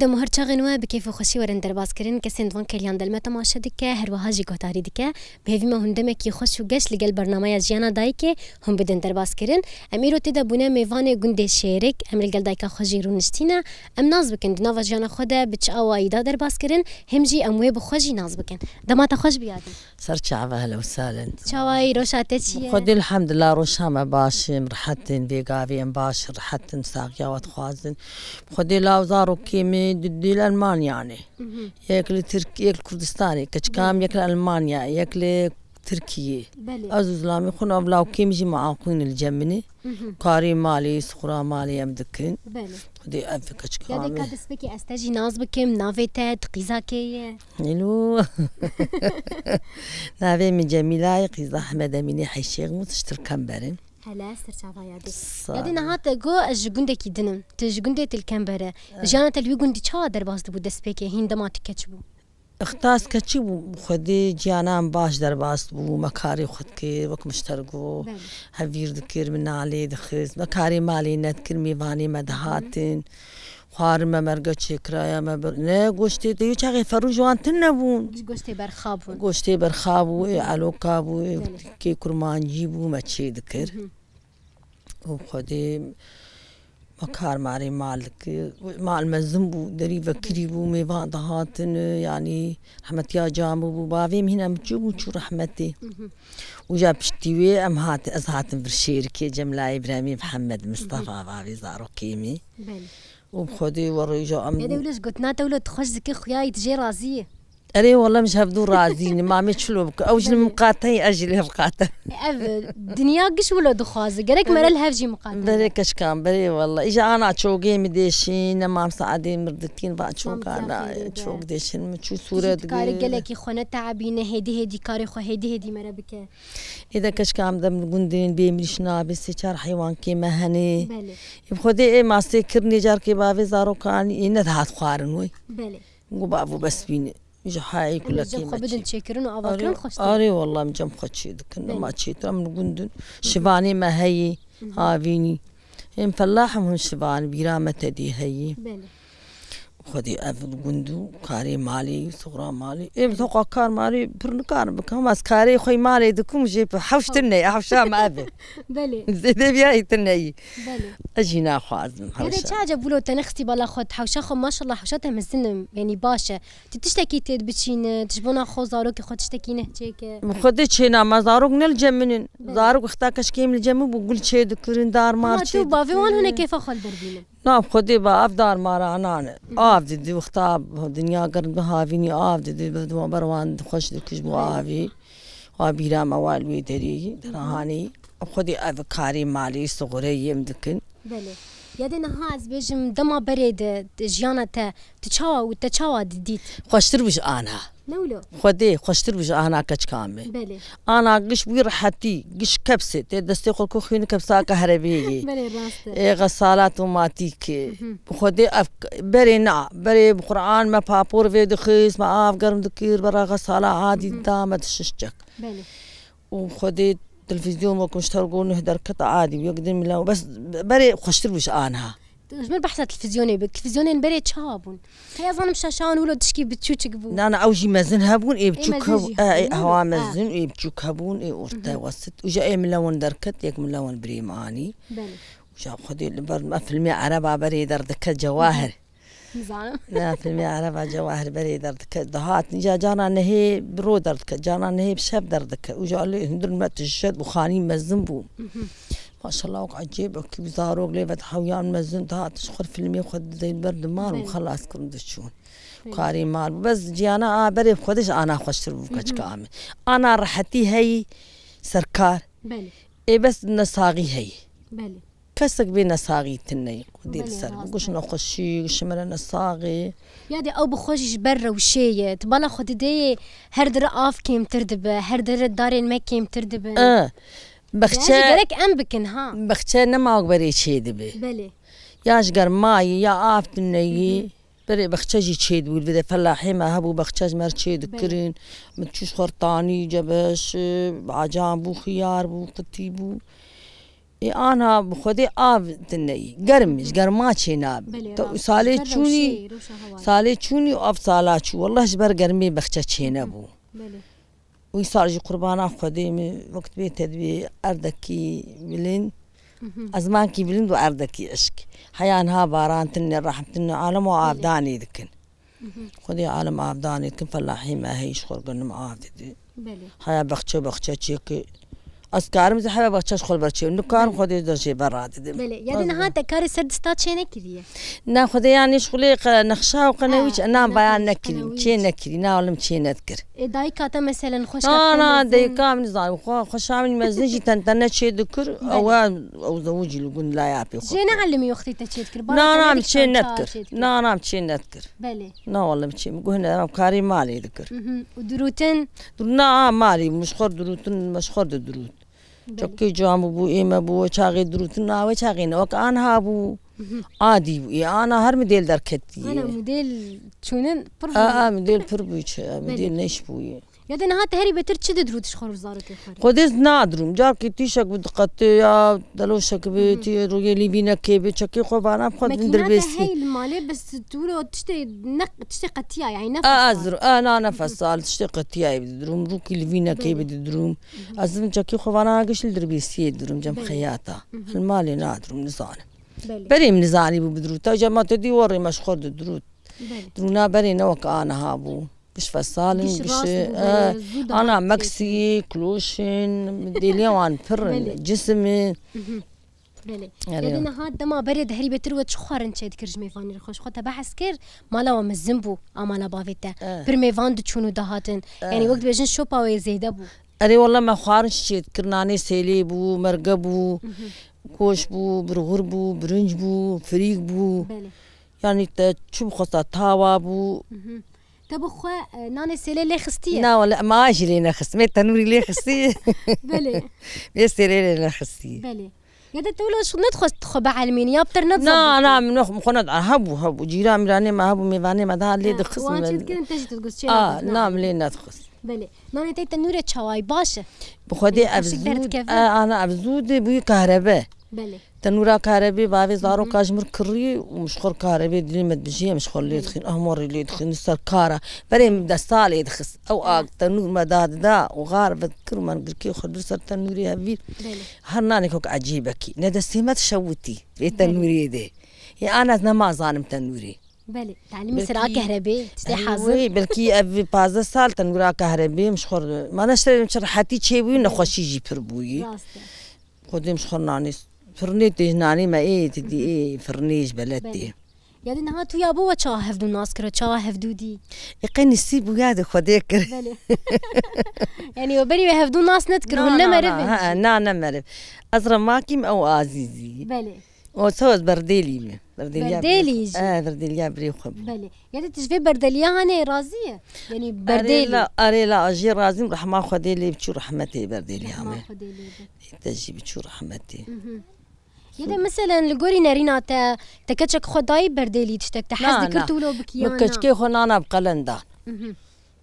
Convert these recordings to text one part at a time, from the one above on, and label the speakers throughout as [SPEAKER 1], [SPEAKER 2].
[SPEAKER 1] دم هر چاغنوا بكيف خوشي ورن درباس كرين كسين دوان كليان دلما تماشا دكه هر وهاجي گهتاری دكه بهوی ما هندمکی خوش و گش لگل برنامه جیانا دایکه هم بدن درباس کرین امیرو تدا بونه میوان گنده شیرک امر لگل دایکا خوشی رونشتینا ام ناز بکن دنوا جیانا خوده بچ اوایدا درباس کرین همجی اموی بخوشی ناز بکن دمات خوش بیادی
[SPEAKER 2] سر شعبه هلا وسهلا
[SPEAKER 1] چاوای روشاته چیه
[SPEAKER 2] خدي الحمد لله روشامة باشم رحتن بيقافين باش رحتن ساقيا وتخازن خدي لاوزارو كيمي دي الألمان يعني ياكل تركي ياكل كردستاني كشكام ياكل ألمانيا ياكل تركيا أزوز لامي خنا بلاو كيمجي معاقين الجمني كاري مالي سخرا مالي أمدكن خدي أفك كشكام
[SPEAKER 1] يا دكا دسبكي استجي ناز بكم نافيتا تقيزاكي
[SPEAKER 2] الو نافي من جميلة قيزا أحمد أميني حيشيغ متشتركن برن
[SPEAKER 1] هلا استرشافا يادي يادي نهات جو أجوندة كي دنم تجوندة الكامبرة جانا تلوي جوندي شا درباس دبو دسبكي هندما تكتشبو
[SPEAKER 2] اختاس كتشبو خدي جانان باش درباس بو مكاري خدكي وك مشترقو هفير ذكر من علي دخز مكاري مالي نذكر ميفاني مدهاتن خوار ما مرقة شكرايا ما برنا قوشتي تيو شاغي فروجوان تنبون
[SPEAKER 1] قوشتي برخابون
[SPEAKER 2] قوشتي برخابو علو كابو كي كرمان جيبو ما تشي ذكر وخدي مكار ماري مالك مال مزنبو دريبا كريبو ميفان دهاتن يعني رحمتي يا جامو بو بافيم هنا متجوبو شو رحمتي وجاب شتيوي ام هات ازهاتن برشيركي جملة ابراهيم محمد مصطفى بافي زارو كيمي وبخدي وريجا ام
[SPEAKER 1] يا دولش قلت ناتولو تخش زكي خياي تجي رازيه
[SPEAKER 2] أري والله مش هبدو رازين ما متشلو أوجل مقاطعي أجل مقاطع
[SPEAKER 1] دنيا قش ولا دخازة قريك مرل هفجي مقاطع
[SPEAKER 2] بري كشكام بري والله إجا أنا تشوقي مديشين ما مساعدين مردتين بعد شوق أنا تشوق ديشين متشو صورة
[SPEAKER 1] كاري قالك خونة تعبينه هدي كاري خو هدي مربكة
[SPEAKER 2] إذا كشكام دم الجندين بيمريش نابس سيشار حيوان كي مهني بخدي إيه ما سكرني جار كي بافي زارو كان ينذهات خارنوي وبابو بس بيني جحاي كلها
[SPEAKER 1] كيما بدن تشكرون وأفكرون خوش
[SPEAKER 2] أري والله مجم خشيد كنا ما تشيت من جندن شباني ما هي هافيني هم فلاحهم هم شبان بيرامة دي هي خدي أفضل جندو كاري مالي صغرى مالي إيه بتوقع كار مالي برنكار بكم بس كاري خوي مالي دكم جيب حوشتني حوشة ما أبي
[SPEAKER 1] بلي
[SPEAKER 2] زي بياي تني
[SPEAKER 1] بلي
[SPEAKER 2] أجينا خازم
[SPEAKER 1] هذا شاجة بقولوا تنختي بلا خد حوشة ما شاء الله حوشتها مزنم يعني باشا تشتكي تبتشين تشبونا خو زاروك خد تشتكينه هيك
[SPEAKER 2] خدت شينا ما زاروك نلجمنن زاروك اختاكش كيم الجم بقول شيء ذكرين دار مار
[SPEAKER 1] شيء بافي وان هنا كيف أخل دربينا
[SPEAKER 2] نعم خدي بأفدار مارانا دي وختاب دنيا قرن بهافيني دي بدو بروان خوش دكش بوافي وابيرا موال ويدري درهاني خدي أفكاري مالي صغري يمدكن
[SPEAKER 1] بله يادنا هاز بيجم دما بريد جيانا تشاوا ديت
[SPEAKER 2] خوشتر بش أنا
[SPEAKER 1] نولو
[SPEAKER 2] خدي خوشتر بش أنا كامل
[SPEAKER 1] بله
[SPEAKER 2] أنا قش بيرحتي قش كبسة تدستي خلكو خين كبسة كهربية
[SPEAKER 1] بله راسته
[SPEAKER 2] غسالات وماتيك خدي بري بقرآن ما بابور في دخيس ما قرم دكير برا غسالة عادي دامت الششجك
[SPEAKER 1] بله
[SPEAKER 2] وخدي تلفزيون وكنش ترقون نهدر قطع عادي ويقدم له بس بري خوشتر بش أنا
[SPEAKER 1] جمل بحث تلفزيوني بالتلفزيونين بري تشابون هي أظن مش عشان ولا تشكي بتشوتك بون
[SPEAKER 2] أنا أوجي مزن هبون إيه بتشوك هوا مزن إيه بتشوك هبون إيه أرتا وسط وجا إيه ملون دركت يك ملون بريماني وجا خدي البرد ما فيلمي عربة بري دردك جواهر لا فيلمي عربة جواهر بري دردك دهات جانا نهي برو دردك جانا نهي بشاب دردك وجا لي هندر مات الشد بخاني مزن بو ما شاء الله عجيب كيف زاروق لي فتحويان مزن دهات تشخر فيلمي خد زي البرد مار وخلاص كرم دشون كاري مال بس جانا بري خدش أنا خوشتر بوكش كامل أنا رحتي هي سركار إيه بس نساقي هي كسك بين نساقي تني ودير سر وقش نخشي شمر نساقي
[SPEAKER 1] يادي أو بخوش برا وشيء تبلا خد دي هردر آف كيم تردبه هردر دارين ما كيم تردبه
[SPEAKER 2] بختشا
[SPEAKER 1] جرك أم بكن ها
[SPEAKER 2] بختشا نما أقبري شيء دبي
[SPEAKER 1] بلي
[SPEAKER 2] ياش قر ماي يا آف تني بري بختشاجي تشيد والبدا فلاحي ما هبو بختشاج مر تشيد كرين متشوش خرطاني جبش عجام بو خيار بو قتي بو أنا بخدي تني قرمش قرمات شناب سالي تشوني سالي تشوني وأب سالات شو والله جبر قرمي بختش شنابو ويصارج قربانا خدي من وقت بيت تدبي أردكي بلين أزمانكي بلين وأردكي إشك حيانها باران تني رحم تني عالم وعابداني ذكن خدي عالم عابداني ذكن فلاحين ما هيش خلقنا معابد حيا بختش تشيك أسكارم زي حبا بختش خل برشي نكار خدي درجة براد
[SPEAKER 1] بله يعني نهاية كاري سرد ستات شيء نكريه
[SPEAKER 2] نا خدي يعني شغلي نخشى وقنويش أنا بيان نكري شيء نكري نا ولا شيء نذكر
[SPEAKER 1] دايكاتا مثلا خوش
[SPEAKER 2] أنا دايكا من زاي خوش عامل مزنجي تنتنا شيء ذكر أو زوجي اللي قلنا لا يعبي
[SPEAKER 1] جينا علمي أختي تشيذكر
[SPEAKER 2] نا شيء نذكر نا شيء نذكر
[SPEAKER 1] بله
[SPEAKER 2] نا والله شيء مقولنا كاري مالي ذكر
[SPEAKER 1] ودروتن
[SPEAKER 2] نا مالي مشخور دروتن مشخور دروت چکی جام بو ایم بو چاقی دروتنا و چاقی نوک آنها بو عادی بو آنا هر مدل در کتی
[SPEAKER 1] أنا مدل شونن
[SPEAKER 2] مدل پر بوچ مدل نش بوی
[SPEAKER 1] يا نهار هري بتر تشد دروتش خور زارك خور
[SPEAKER 2] خودز نادرم جار کی تیشک بدقت یا دلوشک بیتی روی لیبینا کی بچکی خو بانا خود دربسی
[SPEAKER 1] هي المالي بس تقولوا تشتي قتيا يعني نفس
[SPEAKER 2] ازر انا نفس سال تشتي قتيا بدروم روي لیبینا کی بدروم ازم چکی خو بانا قشل دربسی دروم جم خياطه المالي نادرم نزان بري من نزاني بدروتا جما تدي وري مشخور دروت درونا بري نوك انا هابو قش فصالن قش أنا مكسي كلوشن ديليوان فر جسمي
[SPEAKER 1] بله يعني هاد ما برد هري بتروت شخورن شيء ذكر جميفاني الخوش خاطر بحس كير مالا ومزنبو أمالا بافيتا برميفان دشونو دهاتن يعني وقت بيجن شوبا ويزيد أبو
[SPEAKER 2] أري والله ما خارج شيء ذكرناني سيلي بو مرقبو كوش بو برغور بو برنج بو فريق بو يعني تشوف خاصة تاوا بو
[SPEAKER 1] طب أخوة ناني سيلي ليه خستيه؟
[SPEAKER 2] لا ولا ما أجري نخس ميت تنوري ليه خستيه
[SPEAKER 1] بلي
[SPEAKER 2] بس سيلي ليه خستيه
[SPEAKER 1] بلي يا ده تقولوا شو ندخل تخبى على مين يا بتر نتظبط
[SPEAKER 2] لا من مخنط هبو جيران مراني ما هبو ميفاني ما ده اللي دخس
[SPEAKER 1] وانت كده انت جيت تقول شيء
[SPEAKER 2] نعم ليه ندخس
[SPEAKER 1] بلي ناني تي تنورة شواي باشا
[SPEAKER 2] بخدي أبزود أنا أبزود بوي كهرباء
[SPEAKER 1] بلي
[SPEAKER 2] تنورا كهرباء باوي زارو كاجمر كري ومشخور كهرباء دليل مدبجية مشخور اللي يدخل أحمر اللي يدخل نصر كارا بري مبدا سال يدخس أو تنور مداد دا وغار بذكر ما نقول كي خد رسر تنوري هبيل هرناني كوك عجيبكي ندستي ما تشوتي في تنوري دي يا أنا نما زانم تنوري
[SPEAKER 1] بلي تعلمي سرعة كهرباء تشتي حاضر
[SPEAKER 2] وي بلكي أبي بازا سال تنورا كهرباء مشخور ما نشتري مشرحتي شيء بوي نخشي جي بربوي خدي مشخور ناني فرنيت ناني ما تدي فرنيش بلدي
[SPEAKER 1] يعني نها تو يا بو تشاهف دو ناس كره تشاهف دودي
[SPEAKER 2] يقيني السيب وياد خديك
[SPEAKER 1] يعني وبري يهف دو ناس نذكر هن مرف
[SPEAKER 2] نا مرف أزرا ماكيم أو عزيزي
[SPEAKER 1] بلي
[SPEAKER 2] وسوس برديلي
[SPEAKER 1] برديلي
[SPEAKER 2] برديليا بري خب
[SPEAKER 1] بلي يعني تشوفي برديليا هاني راضية يعني برديلي
[SPEAKER 2] لا أجي رازم رحمة خديلي بتشو رحمتي برديليا عمي تجي بتشو رحمتي
[SPEAKER 1] يدا مثلا الجوري نارينا تكتشك خداي برديلي تشتك تحس ذكرتوا له بكيانا
[SPEAKER 2] كتشكي خنانا بقلندا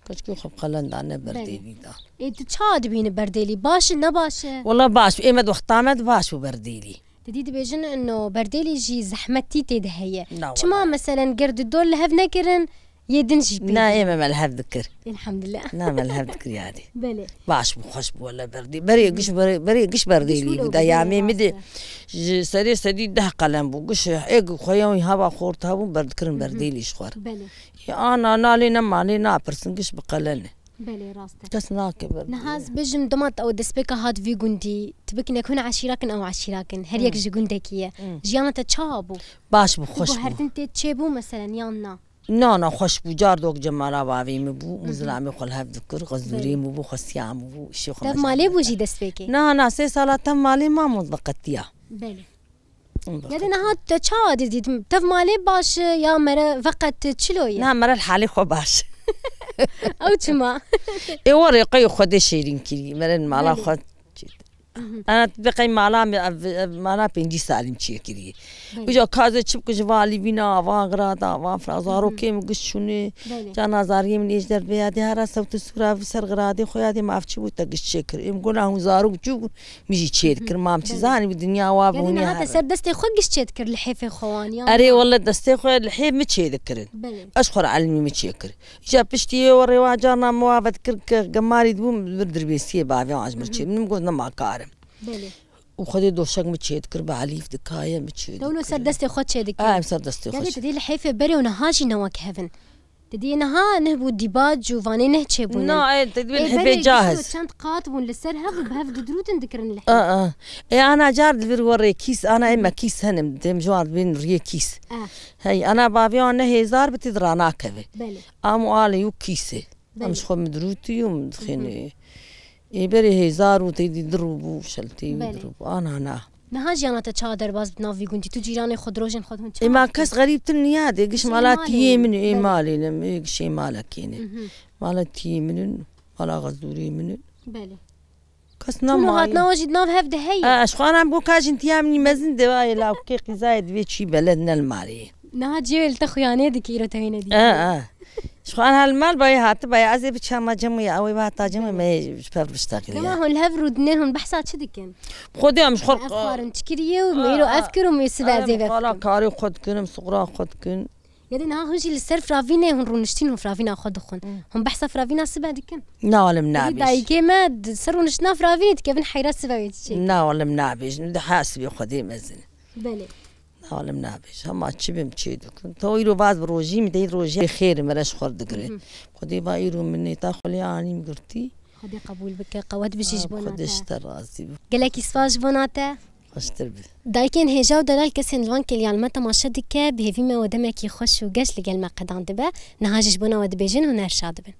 [SPEAKER 2] كتشكي خب قلندا أنا برديلي دا
[SPEAKER 1] إيه تشاد بين برديلي باش نباش
[SPEAKER 2] والله باش إيمد وقتامد باش وبرديلي
[SPEAKER 1] تديد بيجن إنه برديلي جي زحمتي تدهية شما مثلا قرد الدول لهف نكرن يدنجي بيه
[SPEAKER 2] نايمة ملهف ذكر
[SPEAKER 1] الحمد لله
[SPEAKER 2] نا ملهف ذكر يعني
[SPEAKER 1] بلي
[SPEAKER 2] باش بخشب ولا بردي بري قش برديلي بدا يامي مدي سري ده قلم بو قش ايق خويا هوا خورت هابو بردكرن برديلي شخور
[SPEAKER 1] بلي
[SPEAKER 2] يا انا نالي نمالي نابرسن قش بقلن
[SPEAKER 1] بلي راسته
[SPEAKER 2] كسناك بردي
[SPEAKER 1] نهاز بجم دمات او دسبيكا هاد في جندي تبكن يكون عشيراكن او عشيراكن هر يك جندكيه جيانا تشابو
[SPEAKER 2] باش بخشب
[SPEAKER 1] هرتن تشابو مثلا يانا
[SPEAKER 2] نا خوش بو جار دوك جمالا باوي مبو مزلامي خل هاف ذكر غزوري مبو خسيام مبو شيخ
[SPEAKER 1] طب مالي بوجي دسبيكي
[SPEAKER 2] نا 6 سالات مالي ما مضبقتيا
[SPEAKER 1] بلي يعني نهات تشاد دي تف مالي باش يا مرة فقط تشلوية
[SPEAKER 2] نا مرة الحالي خو باش
[SPEAKER 1] او تما
[SPEAKER 2] اي ورقي خدي شيرين كيري مرة مالا خد أنا تبقي مالا بينجي سالم شيء كذي وجا كذا شبك جوالي بينا وانغرادا وانفرازارو كيم قشوني جانا زاري من إيش در بيادي هرا صوت السورة في سرغرادي خويادي ما أفتش بوتا قشكر يقول هم زارو جو ميجي تشيكر ما متزاني بالدنيا وابوني
[SPEAKER 1] هذا سر دستي خو قشتكر الحيفة خواني
[SPEAKER 2] أري والله دستي خو الحيف متشيكر أشخر علمي متشيكر جا بشتي ورواجانا موافد كرك قماري دوم بدر بيسيه بابي عجمرتشي من قلنا ما كارم وخدي دوشك متشيكر بعليف دكاية متشيكر
[SPEAKER 1] لو سر دستي خو تشيكر
[SPEAKER 2] سر دستي خو
[SPEAKER 1] تدي الحيفة بري ونهاجي نواك هفن تدي نها نهبو الديباج وفاني نهتشبون
[SPEAKER 2] لا تدي الحيفة جاهز
[SPEAKER 1] كانت قاطبون للسر هذا بهف دروتن ذكرن الحيفة
[SPEAKER 2] أنا جارد بيوري كيس أنا إما كيس هنم دم جوار بين ريه كيس هاي أنا بابي أنا هزار بتدرانا كذا أمو على يو كيسه أمش خو مدروتي يوم دخيني يبري هزار وتيدي ضربوا شلتي وضربوا أنا
[SPEAKER 1] نهاجي أنا تشادر باز بنافي كنتي تجي جاني خد روجن خدهم
[SPEAKER 2] ما كاس غريب تنياد إيش مالاتي من مالي لم إيش مالك يعني مالاتي من مالا غزوري من
[SPEAKER 1] بله
[SPEAKER 2] كاس نما
[SPEAKER 1] نواجد ناف هفده هي
[SPEAKER 2] أشخاص بقول كاش أنت يامني مزن دواي لا وكي زايد بيتشي بلدنا المالي
[SPEAKER 1] نهاجي التخيانة دكيرة تهينا دي
[SPEAKER 2] شو أنا هالمال باي هات باي عزيز بتشام جمعي أو بهات جمعي ما يشبه بشتاقي
[SPEAKER 1] كمان هون الهفر ودنينهم بحثات شو دكين
[SPEAKER 2] خدي مش خلق
[SPEAKER 1] أفكار تشكريه وميرو أفكر وميسبع زي بفكر
[SPEAKER 2] قال كاري خد كن صغرا خد كن
[SPEAKER 1] يعني نها هنجي للسر فرافينا هون رونشتين فرافينا خد خون هم بحث فرافينا سبع دكين
[SPEAKER 2] لا ولا منابش
[SPEAKER 1] دايكي ما سروا نشنا فرافينا كيفن حيرات سبع يتشي
[SPEAKER 2] لا ولا منابش ندي حاسب خدي مزن
[SPEAKER 1] بله
[SPEAKER 2] ولا منابش هم أتشبم تشيدك تويرو بعض بروجي مدي روجي خير مرش خرد قري خدي بايرو مني تاخل يعني مقرتي
[SPEAKER 1] خدي قبول بك قوات بجيج بوناتا
[SPEAKER 2] خدش ترازي
[SPEAKER 1] قالك يسواج بوناتا
[SPEAKER 2] خشتر به
[SPEAKER 1] دايكن هجاو دلال كسن الوان كل يالما تماشا دكا بهفيما ودمك يخش وقش لقال ما قدان دبا نهاجش بونا ودبيجن ونرشاد بن